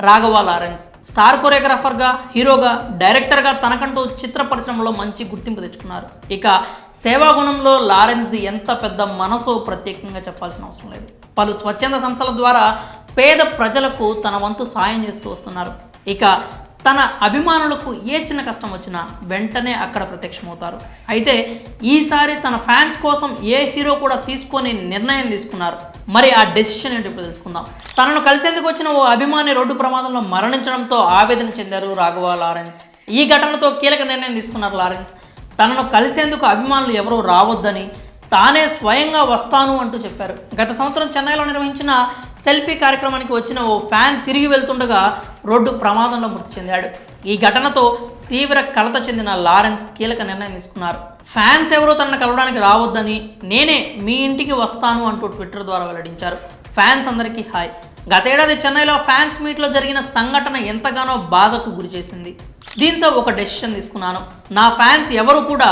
Raghava Lawrence star కొరియోగ్రాఫర్గా, హీరోగా, డైరెక్టర్గా తనకంటూ చిత్ర పరిశ్రమలో మంచి గుర్తింపు తెచ్చుకున్నారు. ఇక సేవాగుణంలో లారెన్స్ది ఎంత పెద్ద మనసో ప్రత్యేకంగా చెప్పాల్సిన అవసరం లేదు. పలు స్వచ్ఛంద సంస్థల ద్వారా పేద ప్రజలకు తన వంతు సాయం చేస్తూ వస్తున్నారు. ఇక తన అభిమానులకు ఏ చిన్న కష్టం వచ్చినా వెంటనే అక్కడ ప్రత్యక్షమవుతారు. అయితే ఈసారి తన ఫ్యాన్స్ కోసం ఏ హీరో కూడా తీసుకొని నిర్ణయం తీసుకున్నారు. మరి ఆ డెసిషన్ ఏంటి ఇప్పుడు తెలుసుకుందాం. తనను కలిసేందుకు వచ్చిన ఓ అభిమాని రోడ్డు ప్రమాదంలో మరణించడంతో ఆవేదన చెందారు రాఘవ లారెన్స్. ఈ ఘటనతో కీలక నిర్ణయం తీసుకున్నారు లారెన్స్. తనను కలిసేందుకు అభిమానులు ఎవరూ రావద్దని, తానే స్వయంగా వస్తాను అంటూ చెప్పారు. గత సంవత్సరం చెన్నైలో నిర్వహించిన సెల్ఫీ కార్యక్రమానికి వచ్చిన ఓ ఫ్యాన్ తిరిగి వెళ్తుండగా రోడ్డు ప్రమాదంలో మృతి చెందాడు. ఈ ఘటనతో తీవ్ర కలత చెందిన లారెన్స్ కీలక నిర్ణయం తీసుకున్నారు. ఫ్యాన్స్ ఎవరూ తనను కలవడానికి రావద్దని, నేనే మీ ఇంటికి వస్తాను అంటూ ట్విట్టర్ ద్వారా వెల్లడించారు. ఫ్యాన్స్ అందరికీ హాయ్. గతేడాది చెన్నైలో ఫ్యాన్స్ మీట్లో జరిగిన సంఘటన ఎంతగానో బాధకు గురి చేసింది. దీంతో ఒక డెసిషన్ తీసుకున్నాను. నా ఫ్యాన్స్ ఎవరు కూడా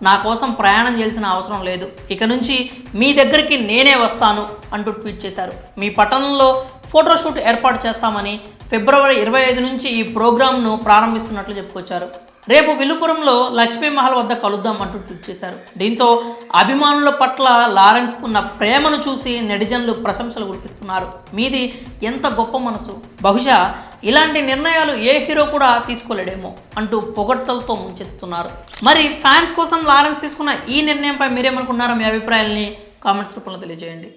నా కోసం ప్రయాణం చేయాల్సిన అవసరం లేదు. ఇక నుంచి మీ దగ్గరికి నేనే వస్తాను అంటూ ట్వీట్ చేశారు. మీ పట్టణంలో ఫోటోషూట్ ఏర్పాటు చేస్తామని, ఫిబ్రవరి 25 నుంచి ఈ ప్రోగ్రాంను ప్రారంభిస్తున్నట్లు చెప్పుకొచ్చారు. రేపు విల్లుపురంలో లక్ష్మీ మహల్ వద్ద కలుద్దాం అంటూ ట్వీట్ చేశారు. దీంతో అభిమానుల పట్ల లారెన్స్కున్న ప్రేమను చూసి నెటిజన్లు ప్రశంసలు కురిపిస్తున్నారు. మీది ఎంత గొప్ప మనసు, బహుశా ఇలాంటి నిర్ణయాలు ఏ హీరో కూడా తీసుకోలేడేమో అంటూ పొగడ్తలతో ముంచెత్తుతున్నారు. మరి ఫ్యాన్స్ కోసం లారెన్స్ తీసుకున్న ఈ నిర్ణయంపై మీరేమనుకున్నారో మీ అభిప్రాయాల్ని కామెంట్స్ రూపంలో తెలియజేయండి.